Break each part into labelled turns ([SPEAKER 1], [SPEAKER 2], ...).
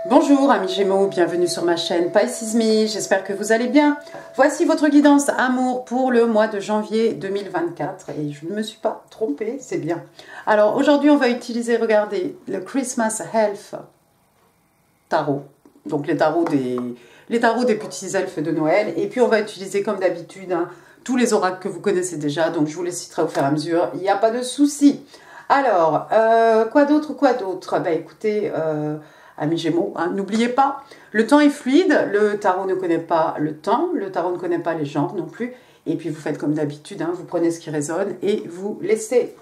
[SPEAKER 1] Bonjour amis Gémeaux, bienvenue sur ma chaîne Pisces Me, j'espère que vous allez bien. Voici votre guidance amour pour le mois de janvier 2024 et je ne me suis pas trompée, c'est bien. Alors aujourd'hui on va utiliser, regardez, le Christmas Elf Tarot, donc les tarots des petits elfes de Noël, et puis on va utiliser comme d'habitude tous les oracles que vous connaissez déjà, donc je vous les citerai au fur et à mesure, il n'y a pas de souci. Alors, quoi d'autre? Ben écoutez, amis Gémeaux, n'oubliez pas, le temps est fluide, le tarot ne connaît pas le temps, le tarot ne connaît pas les genres non plus, et puis vous faites comme d'habitude, vous prenez ce qui résonne et vous laissez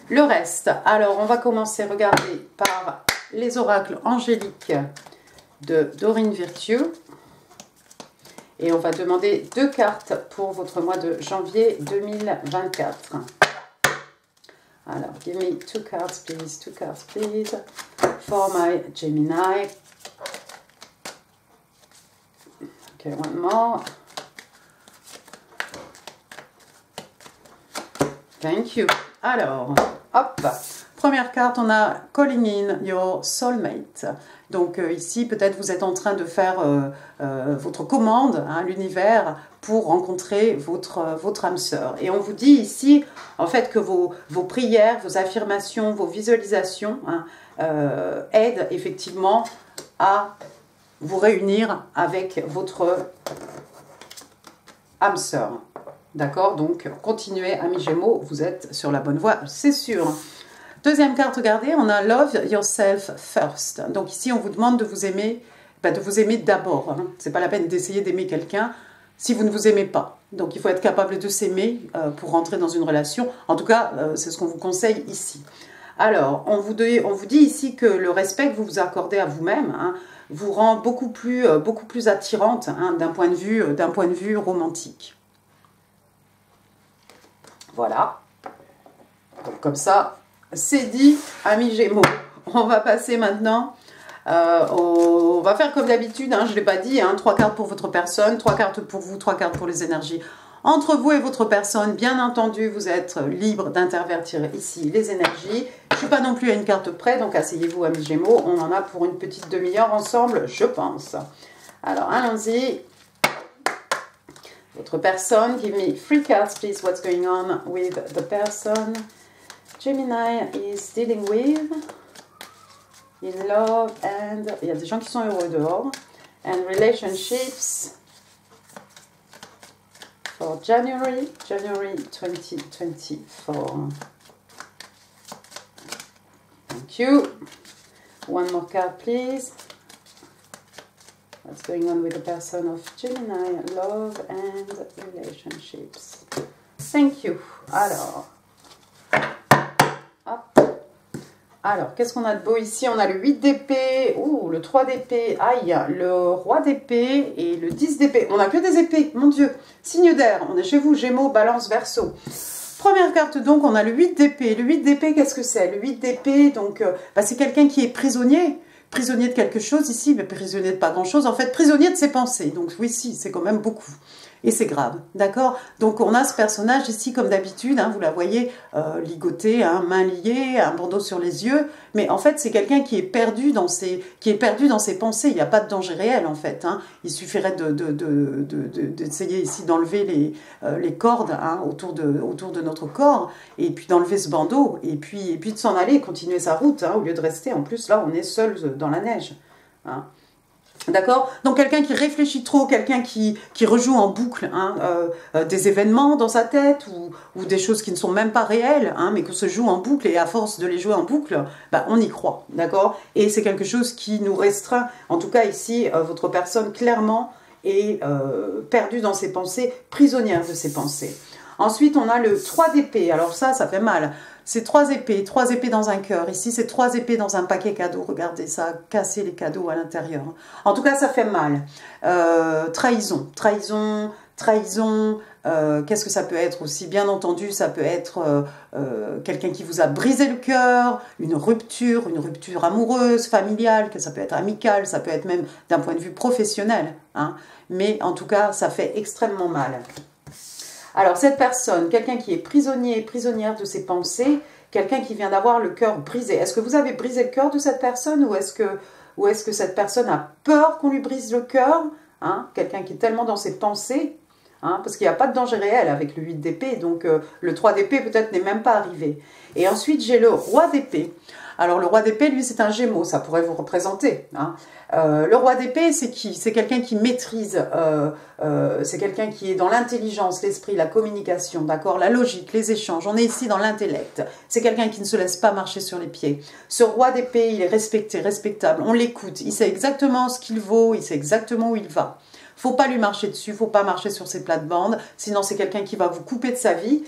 [SPEAKER 1] le reste. Alors, on va commencer, regardez, par les oracles angéliques de Dorine Virtue. Et on va demander 2 cartes pour votre mois de janvier 2024. Alors, give me 2 cards, please. 2 cards, please. For my Gemini. Okay, one more. Thank you. Alors, hop. Première carte, on a Calling in your soulmate. Donc ici, peut-être vous êtes en train de faire votre commande à l'univers pour rencontrer votre âme sœur. Et on vous dit ici, en fait, que vos prières, vos affirmations, vos visualisations aident effectivement à vous réunir avec votre âme sœur. D'accord? Donc, continuez, amis Gémeaux, vous êtes sur la bonne voie, c'est sûr. Deuxième carte, regardez, on a Love Yourself First. Donc ici, on vous demande de vous aimer d'abord. Ce n'est pas la peine d'essayer d'aimer quelqu'un si vous ne vous aimez pas. Donc il faut être capable de s'aimer pour rentrer dans une relation. En tout cas, c'est ce qu'on vous conseille ici. Alors, on vous dit ici que le respect que vous vous accordez à vous-même vous rend beaucoup plus attirante d'un point de vue romantique. Voilà. Donc comme ça, c'est dit, amis Gémeaux. On va passer maintenant, on va faire comme d'habitude, je ne l'ai pas dit, 3 cartes pour votre personne, 3 cartes pour vous, 3 cartes pour les énergies. Entre vous et votre personne, bien entendu, vous êtes libre d'intervertir ici les énergies. Je ne suis pas non plus à une carte près, donc asseyez-vous, amis Gémeaux. On en a pour une petite demi-heure ensemble, je pense. Alors, allons-y. Votre personne, give me 3 cards, please. What's going on with the person Gemini is dealing with in love and... Il y a des gens qui sont heureux dehors. And relationships for January 2024. Thank you. One more card, please. What's going on with the person of Gemini? Love and relationships. Thank you. Alors... Alors, qu'est-ce qu'on a de beau ici? On a le 8 d'épée, le 3 d'épée, aïe, le roi d'épée et le 10 d'épée. On n'a que des épées, mon Dieu. Signe d'air, on est chez vous, Gémeaux, Balance, Verseau. Première carte, donc, on a le 8 d'épée. Le 8 d'épée, qu'est-ce que c'est? Le 8 d'épée, donc, c'est quelqu'un qui est prisonnier. Prisonnier de quelque chose ici, mais prisonnier de pas grand-chose. En fait, prisonnier de ses pensées. Donc, oui, si, c'est quand même beaucoup. Et c'est grave, d'accord? Donc, on a ce personnage ici, comme d'habitude, vous la voyez, ligoté, main liée, un bandeau sur les yeux. Mais en fait, c'est quelqu'un qui est perdu dans ses pensées. Il n'y a pas de danger réel, en fait. Il suffirait d'essayer ici d'enlever les cordes autour de notre corps, et puis d'enlever ce bandeau, et puis de s'en aller, continuer sa route, au lieu de rester. En plus, là, on est seul dans la neige. D'accord? Donc quelqu'un qui réfléchit trop, quelqu'un qui rejoue en boucle des événements dans sa tête ou des choses qui ne sont même pas réelles, mais qu'on se joue en boucle, et à force de les jouer en boucle, on y croit, d'accord? Et c'est quelque chose qui nous restreint. En tout cas ici, votre personne clairement est perdue dans ses pensées, prisonnière de ses pensées. Ensuite, on a le 3 d'épée. Alors ça fait mal. C'est 3 épées dans un cœur. Ici, c'est 3 épées dans un paquet cadeau. Regardez, ça a cassé les cadeaux à l'intérieur. En tout cas, ça fait mal. Trahison. Qu'est-ce que ça peut être aussi? Bien entendu, ça peut être quelqu'un qui vous a brisé le cœur, une rupture amoureuse, familiale, que ça peut être amicale, ça peut être même d'un point de vue professionnel. Mais en tout cas, ça fait extrêmement mal. Alors, cette personne, quelqu'un qui est prisonnier, prisonnière de ses pensées, quelqu'un qui vient d'avoir le cœur brisé. Est-ce que vous avez brisé le cœur de cette personne ou est-ce que Ou est-ce que cette personne a peur qu'on lui brise le cœur, hein? Quelqu'un qui est tellement dans ses pensées, hein, parce qu'il n'y a pas de danger réel avec le 8 d'épée, donc le 3 d'épée peut-être n'est même pas arrivé. Et ensuite, j'ai le roi d'épée. Alors, le roi d'épée, lui, c'est un Gémeaux, ça pourrait vous représenter. Hein. Le roi d'épée, c'est qui? C'est quelqu'un qui maîtrise, c'est quelqu'un qui est dans l'intelligence, l'esprit, la communication, d'accord, la logique, les échanges. On est ici dans l'intellect. C'est quelqu'un qui ne se laisse pas marcher sur les pieds. Ce roi d'épée, il est respecté, respectable. On l'écoute. Il sait exactement ce qu'il vaut, il sait exactement où il va. Faut pas lui marcher dessus, faut pas marcher sur ses plates-bandes, sinon c'est quelqu'un qui va vous couper de sa vie.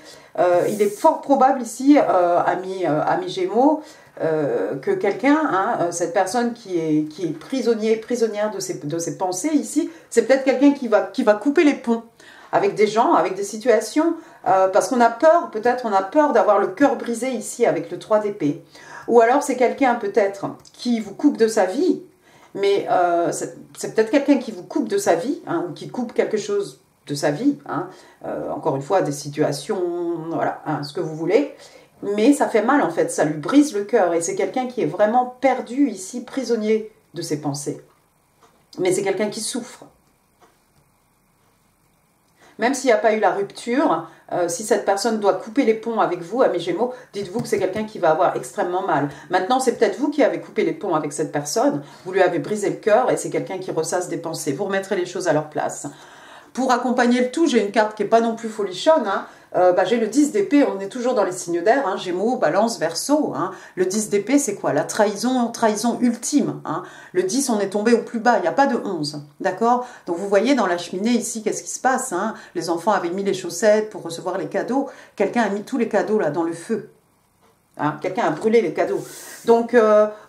[SPEAKER 1] Il est fort probable ici, ami Gémeaux, que quelqu'un, hein, cette personne qui est prisonnière de ses pensées ici, c'est peut-être quelqu'un qui va couper les ponts avec des gens, avec des situations, parce qu'on a peur, peut-être on a peur d'avoir le cœur brisé ici avec le 3 d'épée. Ou alors c'est quelqu'un peut-être qui vous coupe de sa vie, mais c'est peut-être quelqu'un qui vous coupe de sa vie, hein, ou qui coupe quelque chose de sa vie, hein, encore une fois, des situations, voilà, hein, ce que vous voulez, mais ça fait mal en fait, ça lui brise le cœur, et c'est quelqu'un qui est vraiment perdu ici, prisonnier de ses pensées. Mais c'est quelqu'un qui souffre. Même s'il n'y a pas eu la rupture, si cette personne doit couper les ponts avec vous, à mes Gémeaux, dites-vous que c'est quelqu'un qui va avoir extrêmement mal. Maintenant, c'est peut-être vous qui avez coupé les ponts avec cette personne, vous lui avez brisé le cœur et c'est quelqu'un qui ressasse des pensées. Vous remettrez les choses à leur place. Pour accompagner le tout, j'ai une carte qui n'est pas non plus folichonne, hein. J'ai le 10 d'épée, on est toujours dans les signes d'air, hein, Gémeaux, Balance, Verseau. Hein. Le 10 d'épée, c'est quoi? La trahison ultime. Hein. Le 10, on est tombé au plus bas, il n'y a pas de 11. D'accord? Donc vous voyez dans la cheminée ici, qu'est-ce qui se passe, hein? Les enfants avaient mis les chaussettes pour recevoir les cadeaux. Quelqu'un a mis tous les cadeaux là dans le feu. Hein. Quelqu'un a brûlé les cadeaux. Donc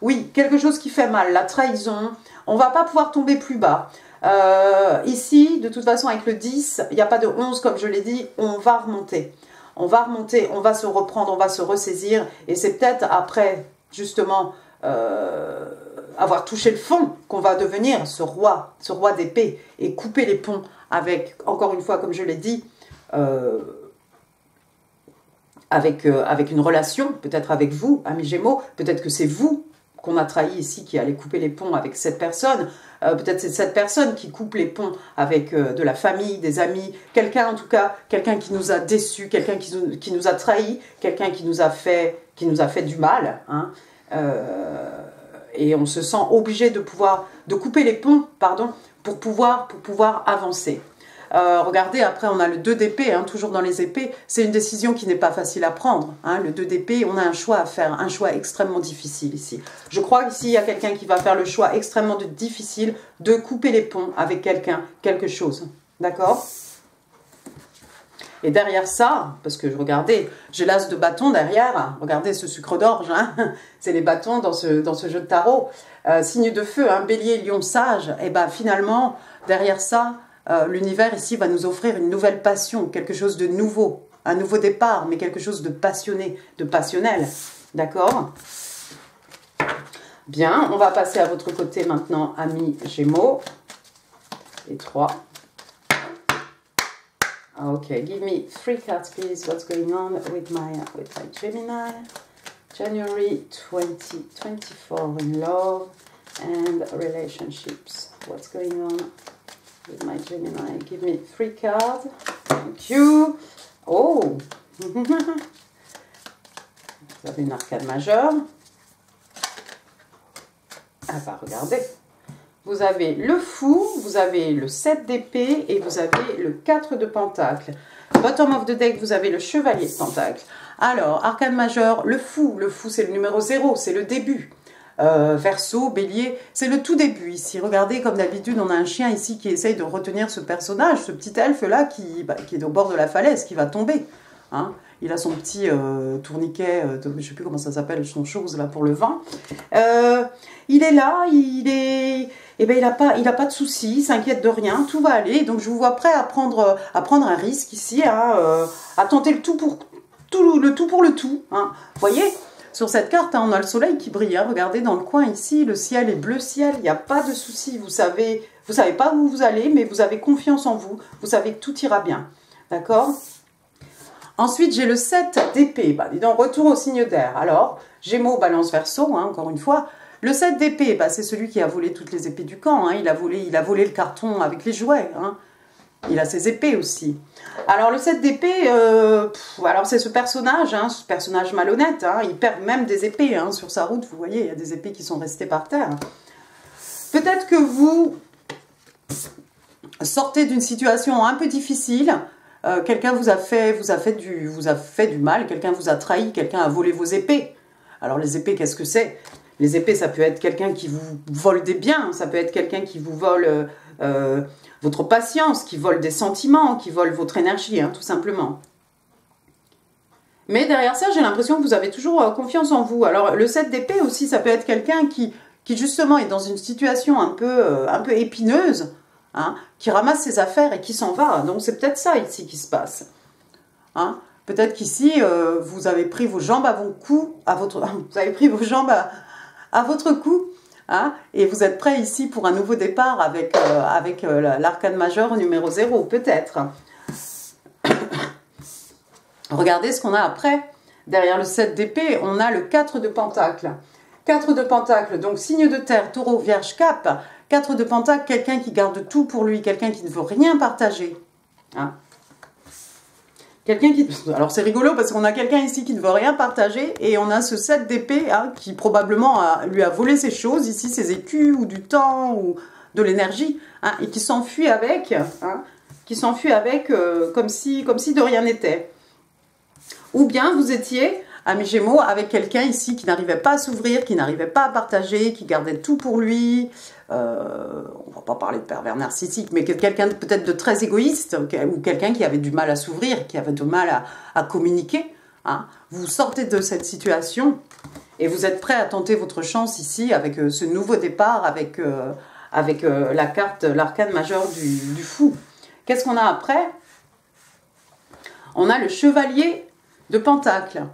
[SPEAKER 1] oui, quelque chose qui fait mal, la trahison. On ne va pas pouvoir tomber plus bas. Ici, de toute façon, avec le 10, il n'y a pas de 11, comme je l'ai dit, on va remonter. On va remonter, on va se reprendre, on va se ressaisir. Et c'est peut-être après, justement, avoir touché le fond qu'on va devenir ce roi d'épée et couper les ponts avec, encore une fois, comme je l'ai dit, avec une relation, peut-être avec vous, amis Gémeaux, peut-être que c'est vous qu'on a trahi ici, qui allait couper les ponts avec cette personne. Peut-être c'est cette personne qui coupe les ponts avec de la famille, des amis, quelqu'un en tout cas, quelqu'un qui nous a déçus, quelqu'un qui nous a trahis, quelqu'un qui nous a fait du mal. Hein. Et on se sent obligé de couper les ponts, pardon, pour pouvoir avancer. Regardez, après on a le 2 d'épée, hein, toujours dans les épées, c'est une décision qui n'est pas facile à prendre. Hein, le 2 d'épée, on a un choix à faire, un choix extrêmement difficile ici. Je crois qu'ici, il y a quelqu'un qui va faire le choix extrêmement difficile de couper les ponts avec quelqu'un, quelque chose. D'accord? Et derrière ça, parce que regardez, j'ai l'as de bâton derrière, regardez ce sucre d'orge, hein, c'est les bâtons dans ce jeu de tarot. Signe de feu, hein, bélier, lion, sage, et ben finalement, derrière ça, l'univers ici va nous offrir une nouvelle passion, quelque chose de nouveau, un nouveau départ, mais quelque chose de passionné, de passionnel. D'accord? Bien, on va passer à votre côté maintenant, amis Gémeaux. Et 3. Okay, give me 3 cards, please. What's going on with my Gemini? January 2024 in love and relationships. What's going on with my Gemini? Give me 3 cards. Thank you. Oh! Vous avez une arcane majeure. Ah bah regardez. Vous avez le fou, vous avez le 7 d'épée et vous avez le 4 de pentacle. Bottom of the deck, vous avez le chevalier de pentacle. Alors, arcane majeur, le fou c'est le numéro 0, c'est le début. Verseau, bélier, c'est le tout début ici. Regardez, comme d'habitude, on a un chien ici qui essaye de retenir ce personnage, ce petit elfe-là qui est au bord de la falaise, qui va tomber. Hein. Il a son petit tourniquet, je ne sais plus comment ça s'appelle, son chose là pour le vent. Il est là, il n'a pas de soucis, il s'inquiète de rien, tout va aller. Donc je vous vois prêt à prendre un risque ici, hein, à tenter le tout pour le tout. Hein. Vous voyez, sur cette carte, hein, on a le soleil qui brille. Hein. Regardez dans le coin ici, le ciel est bleu ciel, il n'y a pas de soucis. Vous savez pas où vous allez, mais vous avez confiance en vous. Vous savez que tout ira bien. D'accord ? Ensuite, j'ai le 7 d'épée. Bah, dis donc, retour au signe d'air. Alors, Gémeaux, Balance, Verseau, hein, encore une fois. Le 7 d'épée, bah, c'est celui qui a volé toutes les épées du camp. Hein. Il a volé le carton avec les jouets. Hein. Il a ses épées aussi. Alors le 7 d'épée, alors c'est ce personnage malhonnête. Hein. Il perd même des épées hein, sur sa route. Vous voyez, il y a des épées qui sont restées par terre. Peut-être que vous sortez d'une situation un peu difficile. Quelqu'un vous a fait du mal. Quelqu'un vous a trahi. Quelqu'un a volé vos épées. Alors les épées, qu'est-ce que c'est? Les épées, ça peut être quelqu'un qui vous vole des biens. Ça peut être quelqu'un qui vous vole votre patience, qui vole des sentiments, qui vole votre énergie, hein, tout simplement. Mais derrière ça, j'ai l'impression que vous avez toujours confiance en vous. Alors, le 7 d'épée aussi, ça peut être quelqu'un qui justement est dans une situation un peu épineuse, hein, qui ramasse ses affaires et qui s'en va. Donc, c'est peut-être ça ici qui se passe. Hein. Peut-être qu'ici, vous avez pris vos jambes à vos coups, vous avez pris vos jambes à votre cou. Hein, et vous êtes prêt ici pour un nouveau départ avec l'arcane majeur numéro 0, peut-être. Regardez ce qu'on a après. Derrière le 7 d'épée, on a le 4 de pentacle. 4 de pentacle, donc signe de terre, taureau, vierge, cap. 4 de pentacle, quelqu'un qui garde tout pour lui, quelqu'un qui ne veut rien partager. Hein. Alors c'est rigolo parce qu'on a quelqu'un ici qui ne veut rien partager et on a ce 7 d'épée hein, qui probablement lui a volé ses choses, ici ses écus ou du temps ou de l'énergie hein, et qui s'enfuit avec, hein, comme si de rien n'était. Ou bien vous étiez, amis Gémeaux, avec quelqu'un ici qui n'arrivait pas à s'ouvrir, qui n'arrivait pas à partager, qui gardait tout pour lui. On ne va pas parler de pervers narcissique, mais quelqu'un peut-être de très égoïste, ou quelqu'un qui avait du mal à s'ouvrir, qui avait du mal à communiquer. Hein. Vous sortez de cette situation et vous êtes prêt à tenter votre chance ici avec ce nouveau départ, avec la carte, l'arcane majeur du fou. Qu'est-ce qu'on a après? On a le chevalier de pentacle.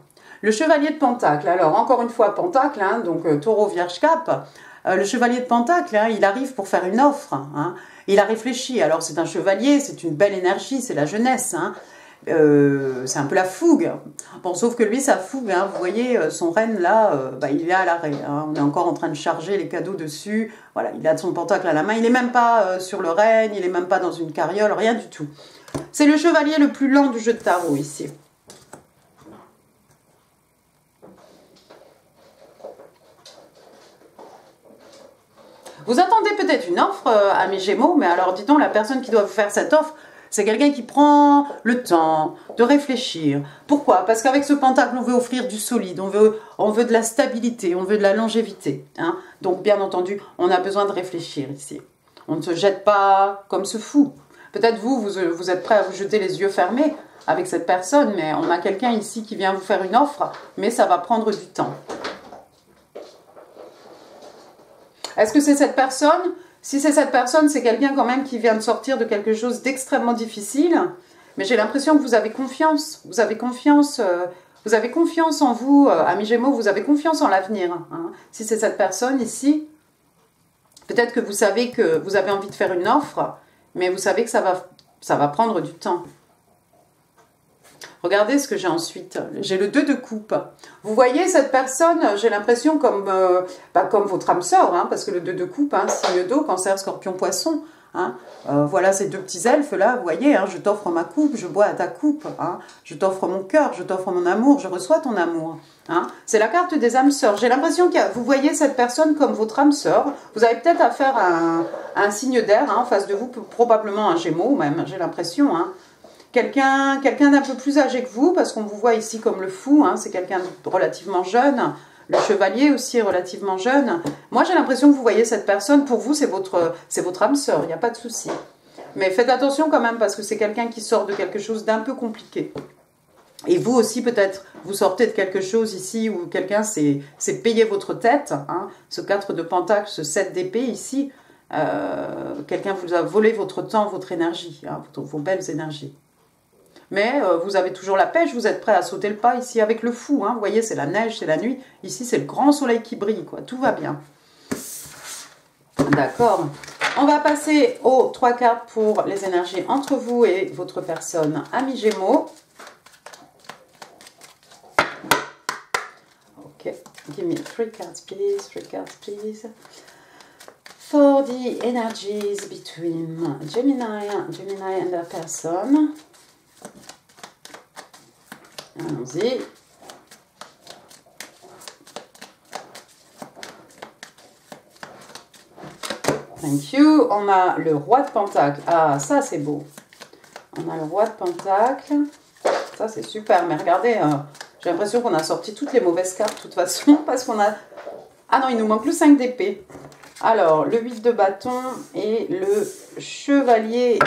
[SPEAKER 1] Le chevalier de pentacle, alors encore une fois pentacle, hein, donc taureau, vierge, cap. Le chevalier de pentacle, hein, il arrive pour faire une offre. Hein. Il a réfléchi. Alors c'est un chevalier, c'est une belle énergie, c'est la jeunesse. Hein. C'est un peu la fougue. Bon, sauf que lui, sa fougue, hein, vous voyez, son renne là, il est à l'arrêt. Hein. On est encore en train de charger les cadeaux dessus. Voilà, il a son pentacle à la main. Il n'est même pas sur le renne, il n'est même pas dans une carriole, rien du tout. C'est le chevalier le plus lent du jeu de tarot ici. Vous attendez peut-être une offre, amis Gémeaux, mais alors dis donc, la personne qui doit vous faire cette offre, c'est quelqu'un qui prend le temps de réfléchir. Pourquoi? Parce qu'avec ce pentacle, on veut offrir du solide, on veut de la stabilité, on veut de la longévité. Hein. Donc, bien entendu, on a besoin de réfléchir ici. On ne se jette pas comme ce fou. Peut-être vous êtes prêt à vous jeter les yeux fermés avec cette personne, mais on a quelqu'un ici qui vient vous faire une offre, mais ça va prendre du temps. Est-ce que c'est cette personne? Si c'est cette personne, c'est quelqu'un quand même qui vient de sortir de quelque chose d'extrêmement difficile. Mais j'ai l'impression que vous avez confiance. Vous avez confiance en vous, amis Gémeaux, vous avez confiance en l'avenir. Hein. Si c'est cette personne ici, peut-être que vous savez que vous avez envie de faire une offre, mais vous savez que ça va prendre du temps. Regardez ce que j'ai ensuite. J'ai le 2 de coupe. Vous voyez cette personne, j'ai l'impression comme votre âme sœur, hein, parce que le 2 de coupe, hein, signe d'eau, cancer, scorpion, poisson. Hein, voilà ces deux petits elfes là, vous voyez, hein, je t'offre ma coupe, je bois à ta coupe. Hein, je t'offre mon cœur, je t'offre mon amour, je reçois ton amour. Hein, c'est la carte des âmes sœurs. J'ai l'impression que vous voyez cette personne comme votre âme sœur. Vous avez peut-être affaire à un signe d'air hein, en face de vous, probablement un Gémeaux même, j'ai l'impression. Hein. Quelqu'un d'un peu plus âgé que vous, parce qu'on vous voit ici comme le fou, hein, c'est quelqu'un de relativement jeune. Le chevalier aussi est relativement jeune. Moi, j'ai l'impression que vous voyez cette personne, pour vous, c'est votre âme sœur, il n'y a pas de souci. Mais faites attention quand même, parce que c'est quelqu'un qui sort de quelque chose d'un peu compliqué. Et vous aussi, peut-être, vous sortez de quelque chose ici, où quelqu'un s'est payé votre tête. Hein, ce 4 de pentacle, ce 7 d'épée ici, quelqu'un vous a volé votre temps, votre énergie, hein, vos belles énergies. Mais vous avez toujours la pêche, vous êtes prêt à sauter le pas ici avec le fou. Hein. Vous voyez, c'est la neige, c'est la nuit. Ici, c'est le grand soleil qui brille, quoi. Tout va bien. D'accord. On va passer aux 3 cartes pour les énergies entre vous et votre personne, amis Gémeaux. Ok. me 3 cards, please. 3 cards, please. For the energies between Gemini and their person. Allons-y. Thank you. On a le roi de Pentacle. Ah, ça c'est beau. On a le roi de Pentacle. Ça c'est super. Mais regardez, j'ai l'impression qu'on a sorti toutes les mauvaises cartes de toute façon. Parce qu'on a... Ah non, il nous manque le 5 d'épée. Alors, le 8 de bâton et le chevalier.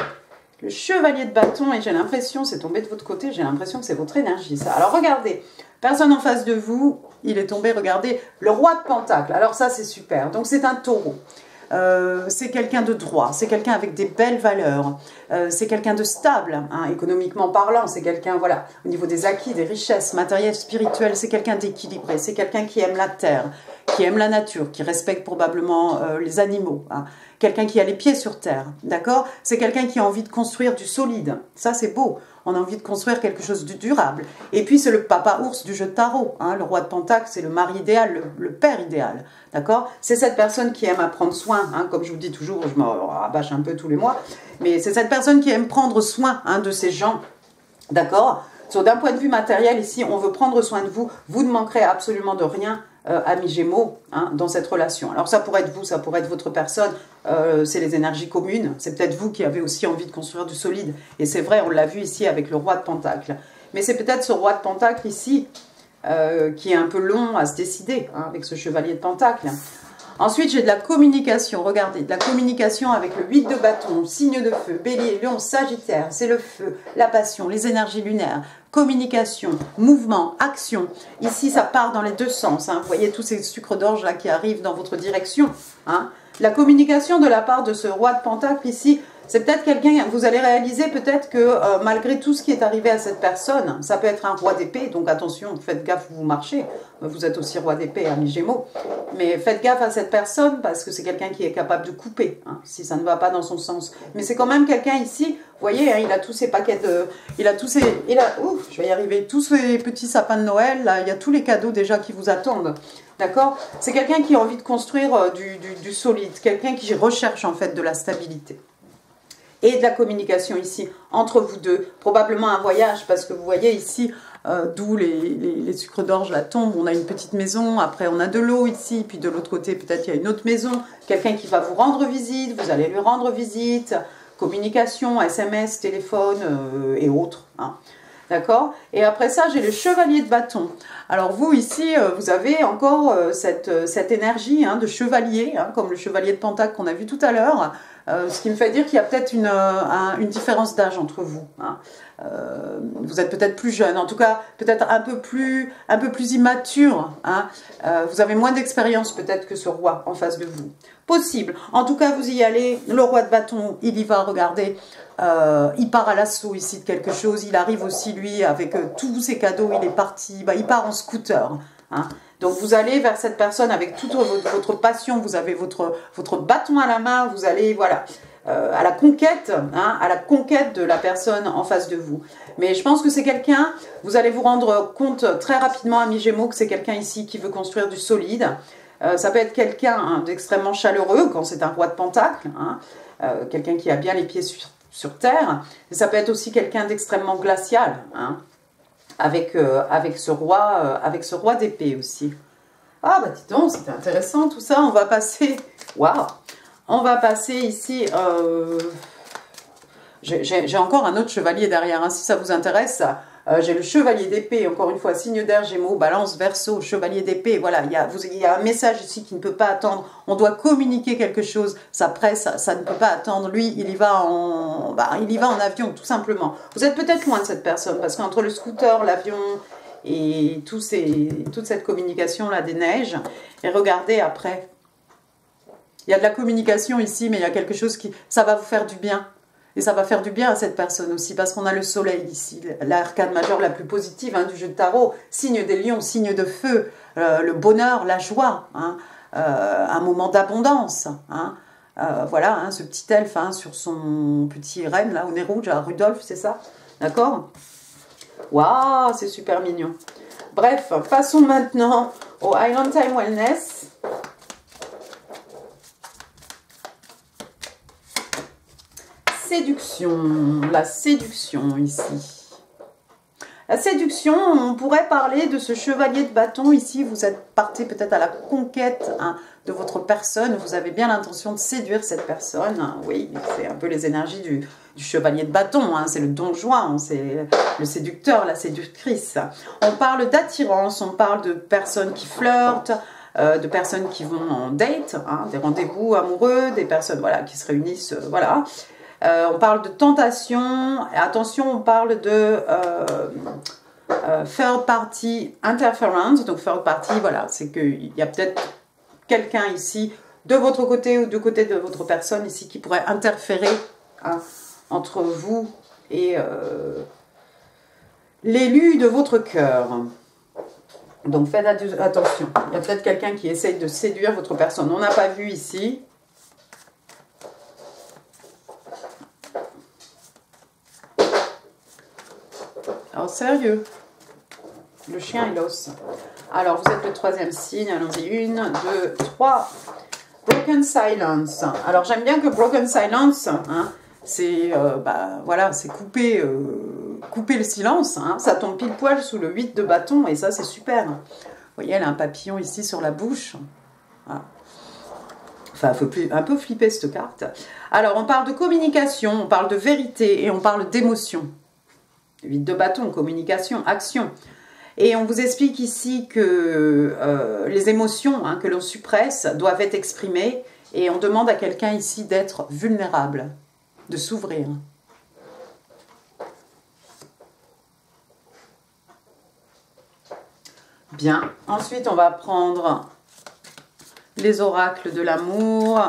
[SPEAKER 1] Le chevalier de bâton. Et j'ai l'impression, c'est tombé de votre côté, j'ai l'impression que c'est votre énergie, ça. Alors, regardez. Personne en face de vous. Il est tombé, regardez, le roi de Pentacle. Alors ça, c'est super. Donc, c'est un taureau. C'est quelqu'un de droit, c'est quelqu'un avec des belles valeurs, c'est quelqu'un de stable, hein, économiquement parlant, c'est quelqu'un, voilà, au niveau des acquis, des richesses matérielles, spirituelles, c'est quelqu'un d'équilibré, c'est quelqu'un qui aime la terre, qui aime la nature, qui respecte probablement les animaux, hein, quelqu'un qui a les pieds sur terre, d'accord? C'est quelqu'un qui a envie de construire du solide, ça c'est beau. On a envie de construire quelque chose de durable. Et puis, c'est le papa ours du jeu de tarot. Hein. Le roi de Pentacle, c'est le mari idéal, le père idéal. D'accord? C'est cette personne qui aime prendre soin. Hein. Comme je vous dis toujours, je me rabâche un peu tous les mois. Mais c'est cette personne qui aime prendre soin de ces gens. D'accord? D'un point de vue matériel, ici, on veut prendre soin de vous. Vous ne manquerez absolument de rien, amis Gémeaux, hein, dans cette relation. Alors, ça pourrait être vous, ça pourrait être votre personne. C'est les énergies communes. C'est peut-être vous qui avez aussi envie de construire du solide. Et c'est vrai, on l'a vu ici avec le roi de Pentacle. Mais c'est peut-être ce roi de Pentacle ici qui est un peu long à se décider, hein, avec ce chevalier de Pentacle. Ensuite, j'ai de la communication. Regardez, de la communication avec le 8 de bâton, signe de feu, bélier, lion, sagittaire. C'est le feu, la passion, les énergies lunaires. Communication, mouvement, action. Ici, ça part dans les deux sens. Hein. Vous voyez tous ces sucres d'orge là qui arrivent dans votre direction. Hein. La communication de la part de ce roi de Pentacle ici, c'est peut-être quelqu'un, vous allez réaliser peut-être que malgré tout ce qui est arrivé à cette personne, ça peut être un roi d'épée, donc attention, faites gaffe où vous marchez, vous êtes aussi roi d'épée, ami Gémeaux, mais faites gaffe à cette personne parce que c'est quelqu'un qui est capable de couper, hein, si ça ne va pas dans son sens. Mais c'est quand même quelqu'un ici, vous voyez, hein, il a tous ses paquets de... Ouf, je vais y arriver, tous ces petits sapins de Noël, là, il y a tous les cadeaux déjà qui vous attendent. D'accord? C'est quelqu'un qui a envie de construire du solide, quelqu'un qui recherche en fait de la stabilité. Et de la communication ici, entre vous deux, probablement un voyage, parce que vous voyez ici, d'où les sucres d'orge la tombent, on a une petite maison, après on a de l'eau ici, puis de l'autre côté peut-être il y a une autre maison, quelqu'un qui va vous rendre visite, vous allez lui rendre visite, communication, SMS, téléphone et autres, hein. D'accord? Et après ça, j'ai le chevalier de bâton. Alors vous, ici, vous avez encore cette énergie, hein, de chevalier, hein, comme le chevalier de Pentacle qu'on a vu tout à l'heure, ce qui me fait dire qu'il y a peut-être une différence d'âge entre vous. Hein. Vous êtes peut-être plus jeune, en tout cas, peut-être un peu plus immature. Hein. Vous avez moins d'expérience peut-être que ce roi en face de vous. Possible. En tout cas, vous y allez. Le roi de bâton, il y va, regardez. Il part à l'assaut ici de quelque chose. Il arrive aussi, lui, avec tous ses cadeaux. Il est parti. Il part en scooter. Hein. Donc, vous allez vers cette personne avec toute votre passion. Vous avez votre bâton à la main. Vous allez, voilà, à la conquête, hein, à la conquête de la personne en face de vous. Mais je pense que c'est quelqu'un, vous allez vous rendre compte très rapidement, amis Gémeaux, que c'est quelqu'un ici qui veut construire du solide. Ça peut être quelqu'un, hein, d'extrêmement chaleureux quand c'est un roi de Pentacle, hein, quelqu'un qui a bien les pieds sur terre. Et ça peut être aussi quelqu'un d'extrêmement glacial, hein, avec ce roi d'épée aussi. Ah bah dis donc, c'était intéressant tout ça. On va passer, waouh, on va passer ici. J'ai encore un autre chevalier derrière, hein, si ça vous intéresse. J'ai le chevalier d'épée, encore une fois, signe d'air, Gémeaux, Balance, Verseau, chevalier d'épée. Voilà, il y a un message ici qui ne peut pas attendre. On doit communiquer quelque chose. Ça presse, ça ne peut pas attendre. Lui, il y va en avion, tout simplement. Vous êtes peut-être loin de cette personne, parce qu'entre le scooter, l'avion et toute cette communication-là des neiges, et regardez après. Il y a de la communication ici, mais il y a quelque chose ça va vous faire du bien. Et ça va faire du bien à cette personne aussi, parce qu'on a le soleil ici, l'arcane majeure la plus positive, hein, du jeu de tarot, signe des lions, signe de feu, le bonheur, la joie, hein, un moment d'abondance. Hein, voilà, hein, ce petit elfe, hein, sur son petit renne, là, au nez rouge, à Rudolf, c'est ça? D'accord? Waouh, c'est super mignon. Bref, passons maintenant au Island Time Wellness. Séduction, la séduction ici. La séduction, on pourrait parler de ce chevalier de bâton ici. Vous êtes parti peut-être à la conquête de votre personne. Vous avez bien l'intention de séduire cette personne. Oui, c'est un peu les énergies du chevalier de bâton. C'est le don Juan, c'est le séducteur, la séductrice. On parle d'attirance, on parle de personnes qui flirtent, de personnes qui vont en date, des rendez-vous amoureux, des personnes voilà, qui se réunissent, voilà. On parle de tentation, attention, on parle de third party interference. Donc third party, voilà, c'est qu'il y a peut-être quelqu'un ici de votre côté ou du côté de votre personne ici qui pourrait interférer entre vous et l'élu de votre cœur. Donc faites attention, il y a peut-être quelqu'un qui essaye de séduire votre personne. On n'a pas vu ici. Alors, sérieux, le chien, il ose. Alors, vous êtes le troisième signe. Allons-y. 1, 2, 3. Broken silence. Alors, j'aime bien que broken silence, c'est voilà, c'est couper, couper le silence. Ça tombe pile poil sous le 8 de bâton et ça, c'est super. Vous voyez, elle a un papillon ici sur la bouche. Enfin, il faut un peu flipper cette carte. Alors, on parle de communication, on parle de vérité et on parle d'émotion. 8 de bâton, communication, action. Et on vous explique ici que les émotions que l'on suppresse doivent être exprimées et on demande à quelqu'un ici d'être vulnérable, de s'ouvrir. Bien, ensuite on va prendre les oracles de l'amour,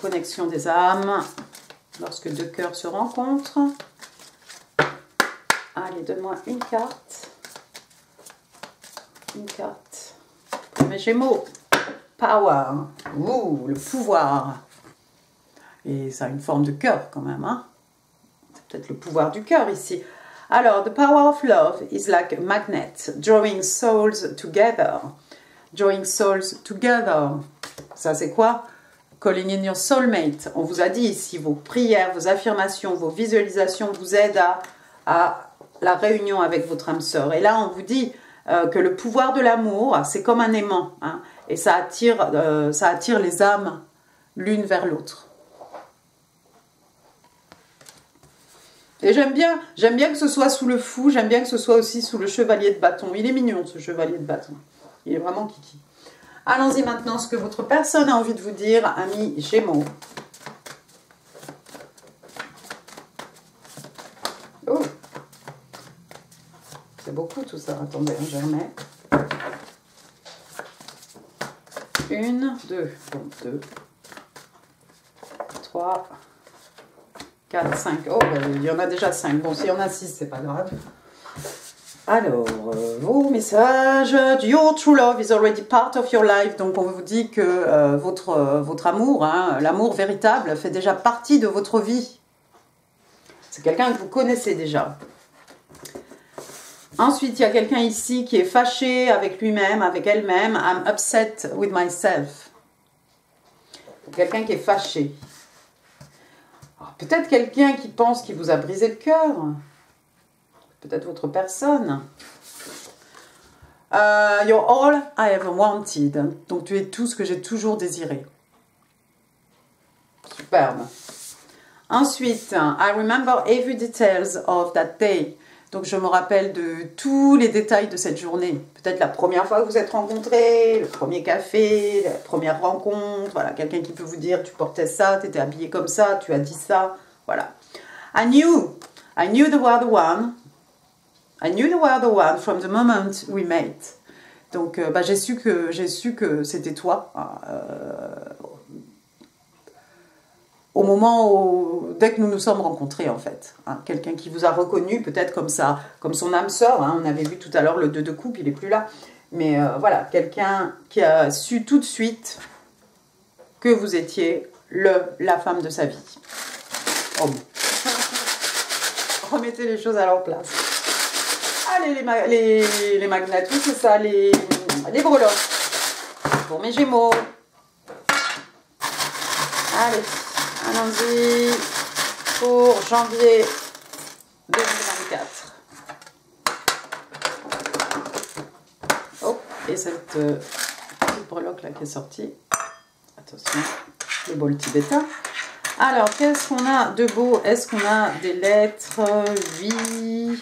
[SPEAKER 1] connexion des âmes, lorsque deux cœurs se rencontrent. Allez, donne-moi une carte. Une carte. Mes Gémeaux. Power. Ouh, le pouvoir. Et ça a une forme de cœur quand même. C'est peut-être le pouvoir du cœur ici. Alors, the power of love is like a magnet, drawing souls together. Drawing souls together. Ça, c'est quoi? Calling in your soulmate. On vous a dit ici, vos prières, vos affirmations, vos visualisations vous aident à la réunion avec votre âme sœur. Et là, on vous dit que le pouvoir de l'amour, c'est comme un aimant. Et ça attire les âmes l'une vers l'autre. Et j'aime bien que ce soit sous le fou, j'aime bien que ce soit aussi sous le chevalier de bâton. Il est mignon, ce chevalier de bâton. Il est vraiment kiki. Allons-y maintenant, ce que votre personne a envie de vous dire, amis Gémeaux. Oh, c'est beaucoup tout ça. Attendez, je remets. 1, 2, donc 2, 3, 4, 5. Oh, il y en a déjà 5. Bon, s'il y en a 6, c'est pas grave. Alors, vos messages. Your true love is already part of your life. Donc, on vous dit que votre amour, l'amour véritable, fait déjà partie de votre vie. C'est quelqu'un que vous connaissez déjà. Ensuite, il y a quelqu'un ici qui est fâché avec lui-même, avec elle-même. I'm upset with myself. Quelqu'un qui est fâché. Peut-être quelqu'un qui pense qu'il vous a brisé le cœur. Peut-être votre personne. You're all I ever wanted. Donc tu es tout ce que j'ai toujours désiré. Superbe. Ensuite, I remember every details of that day. Donc je me rappelle de tous les détails de cette journée. Peut-être la première fois que vous êtes rencontrés, le premier café, la première rencontre. Voilà, quelqu'un qui peut vous dire tu portais ça, tu étais habillé comme ça, tu as dit ça. Voilà. I knew you were the one. I knew you were the one from the moment we met. Donc, j'ai su que c'était toi. Au moment où, dès que nous nous sommes rencontrés, en fait. Quelqu'un qui vous a reconnu, peut-être comme ça, comme son âme sœur. On avait vu tout à l'heure le 2 de coupe, il n'est plus là. Mais voilà, quelqu'un qui a su tout de suite que vous étiez la femme de sa vie. Oh. Remettez les choses à leur place. Allez, les magnets, oui, c'est ça, les breloques. Pour mes Gémeaux. Allez, allons-y pour janvier 2024. Oh, et cette petite breloque là qui est sortie. Attention, le bol tibétain. Alors, qu'est-ce qu'on a de beau? Est-ce qu'on a des lettres? Oui.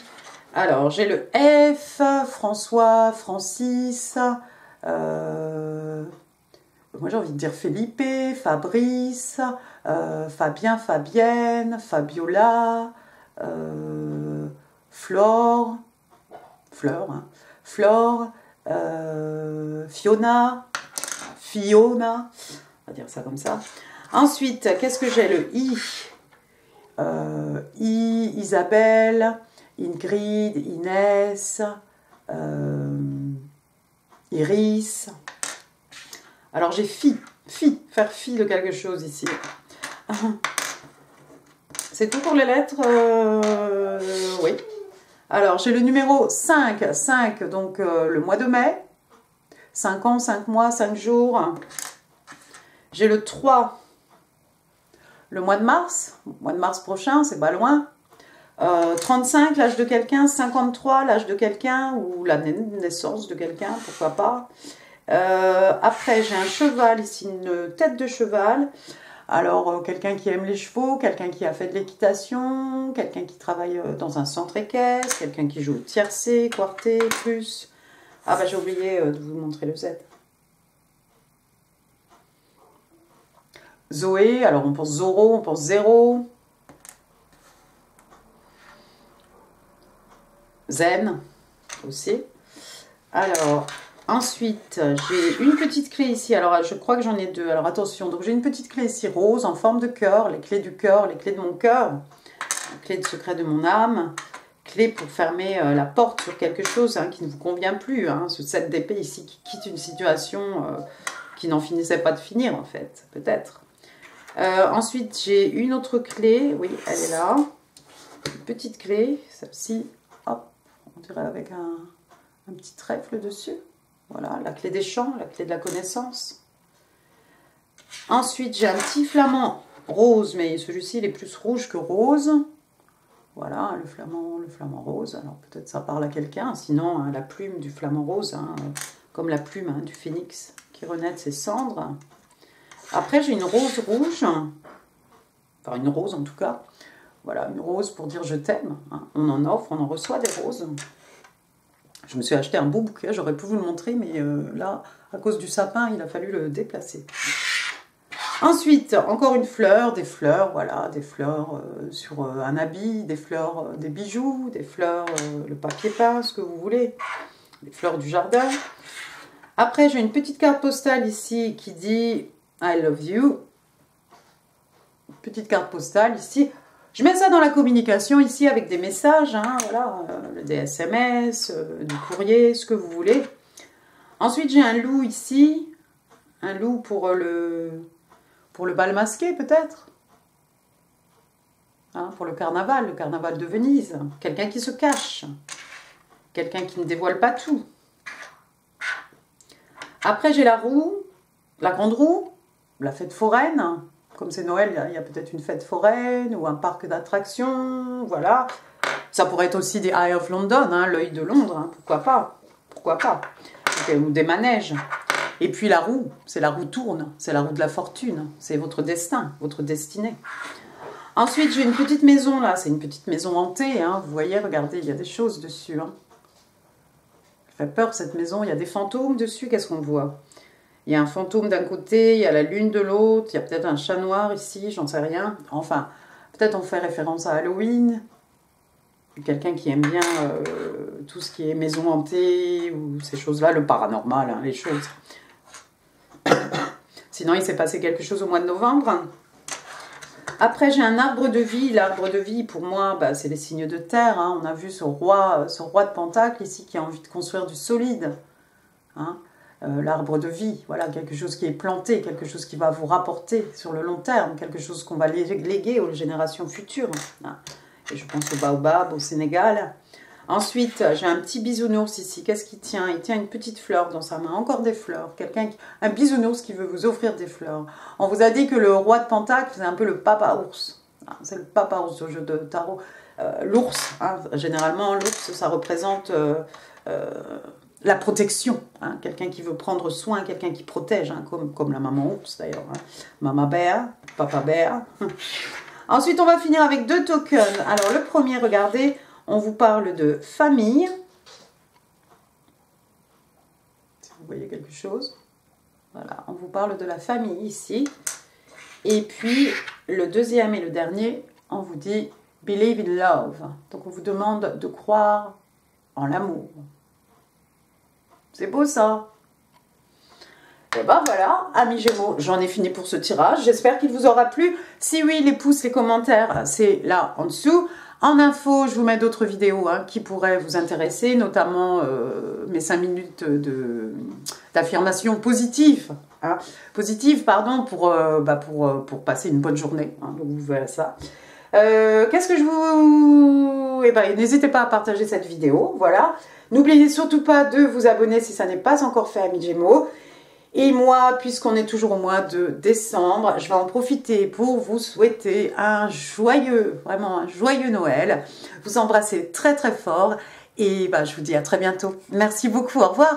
[SPEAKER 1] Alors, j'ai le F, François, Francis. Moi, j'ai envie de dire Felipe, Fabrice, Fabien, Fabienne, Fabiola, Flore, hein, Flore, Fiona, on va dire ça comme ça. Ensuite, qu'est-ce que j'ai? Le I. Isabelle, Ingrid, Inès, Iris. Alors j'ai faire fi de quelque chose ici. C'est tout pour les lettres, oui. Alors j'ai le numéro 5, donc le mois de mai. 5 ans, 5 mois, 5 jours. J'ai le 3, le mois de mars prochain, c'est pas loin. 35, l'âge de quelqu'un. 53, l'âge de quelqu'un ou la naissance de quelqu'un, pourquoi pas. Après, j'ai un cheval ici, une tête de cheval. Alors, quelqu'un qui aime les chevaux, quelqu'un qui a fait de l'équitation, quelqu'un qui travaille dans un centre équestre, quelqu'un qui joue au tiercé, quarté, plus. Ah bah j'ai oublié de vous montrer le Z. Zoé, alors on pense Zoro, on pense zéro. Zen aussi. Alors, ensuite, j'ai une petite clé ici. Alors, je crois que j'en ai deux. Alors, attention. Donc, j'ai une petite clé ici rose en forme de cœur. Les clés du cœur, les clés de mon cœur. Clé de secret de mon âme. Clé pour fermer la porte sur quelque chose hein, qui ne vous convient plus. Hein. Ce 7 d'épée ici qui quitte une situation qui n'en finissait pas de finir, en fait. Peut-être. Ensuite, j'ai une autre clé. Oui, elle est là. Une petite clé. Celle-ci. Hop. On dirait avec un petit trèfle dessus. Voilà, la clé des champs, la clé de la connaissance. Ensuite, j'ai un petit flamand rose, mais celui-ci, il est plus rouge que rose. Voilà, le flamand rose. Alors, peut-être ça parle à quelqu'un. Sinon, hein, la plume du flamand rose, hein, comme la plume hein, du phénix qui renaît de ses cendres. Après, j'ai une rose rouge. Enfin, une rose en tout cas. Voilà, une rose pour dire je t'aime. Hein. On en offre, on en reçoit des roses. Je me suis acheté un beau bouquet, j'aurais pu vous le montrer, mais là, à cause du sapin, il a fallu le déplacer. Ensuite, encore une fleur, des fleurs, voilà, des fleurs sur un habit, des fleurs, des bijoux, des fleurs, le papier peint, ce que vous voulez, des fleurs du jardin. Après, j'ai une petite carte postale ici qui dit « I love you ». Petite carte postale ici. Je mets ça dans la communication ici avec des messages, hein, voilà, des SMS, du courrier, ce que vous voulez. Ensuite, j'ai un loup ici, un loup pour le bal masqué peut-être, hein, pour le carnaval de Venise. Quelqu'un qui se cache, quelqu'un qui ne dévoile pas tout. Après, j'ai la roue, la grande roue, la fête foraine. Comme c'est Noël, il y a peut-être une fête foraine ou un parc d'attractions, voilà. Ça pourrait être aussi des Eye of London, hein, l'œil de Londres, hein, pourquoi pas. Ou des manèges. Et puis la roue, c'est la roue tourne, c'est la roue de la fortune, c'est votre destin, votre destinée. Ensuite, j'ai une petite maison là, c'est une petite maison hantée, hein, vous voyez, regardez, il y a des choses dessus. Hein. Ça fait peur cette maison, il y a des fantômes dessus, qu'est-ce qu'on voit ? Il y a un fantôme d'un côté, il y a la lune de l'autre, il y a peut-être un chat noir ici, j'en sais rien. Enfin, peut-être on fait référence à Halloween. Quelqu'un qui aime bien tout ce qui est maison hantée ou ces choses-là, le paranormal, hein, les choses. Sinon, il s'est passé quelque chose au mois de novembre. Après, j'ai un arbre de vie. L'arbre de vie, pour moi, bah, c'est les signes de terre. Hein. On a vu ce roi de Pentacle ici qui a envie de construire du solide. Hein. L'arbre de vie, voilà, quelque chose qui est planté, quelque chose qui va vous rapporter sur le long terme, quelque chose qu'on va léguer aux générations futures. Hein. Et je pense au baobab, au Sénégal. Ensuite, j'ai un petit bisounours ici. Qu'est-ce qu'il tient? Il tient une petite fleur dans sa main. Encore des fleurs. Un bisounours qui veut vous offrir des fleurs. On vous a dit que le roi de Pentacle, c'est un peu le papa ours. C'est le papa ours au jeu de tarot. L'ours, hein, généralement, l'ours, ça représente la protection. Hein, quelqu'un qui veut prendre soin, quelqu'un qui protège, hein, comme la maman ours d'ailleurs. Hein. Maman bear, papa bear. Ensuite, on va finir avec 2 tokens. Alors, le premier, regardez, on vous parle de famille. Si vous voyez quelque chose. Voilà, on vous parle de la famille ici. Et puis, le deuxième et le dernier, on vous dit « Believe in love ». Donc, on vous demande de croire en l'amour. C'est beau, ça. Et ben voilà, amis Gémeaux, j'en ai fini pour ce tirage. J'espère qu'il vous aura plu. Si oui, les pouces, les commentaires, c'est là en dessous. En info, je vous mets d'autres vidéos hein, qui pourraient vous intéresser, notamment mes 5 minutes d'affirmation positive. Hein, positive, pardon, pour passer une bonne journée. Hein, donc vous verrez ça. Qu'est-ce que je vous... Eh ben, n'hésitez pas à partager cette vidéo, voilà. N'oubliez surtout pas de vous abonner si ça n'est pas encore fait, amis Gémeaux. Et moi, puisqu'on est toujours au mois de décembre, je vais en profiter pour vous souhaiter un joyeux, vraiment un joyeux Noël. Vous embrassez très très fort et je vous dis à très bientôt. Merci beaucoup, au revoir.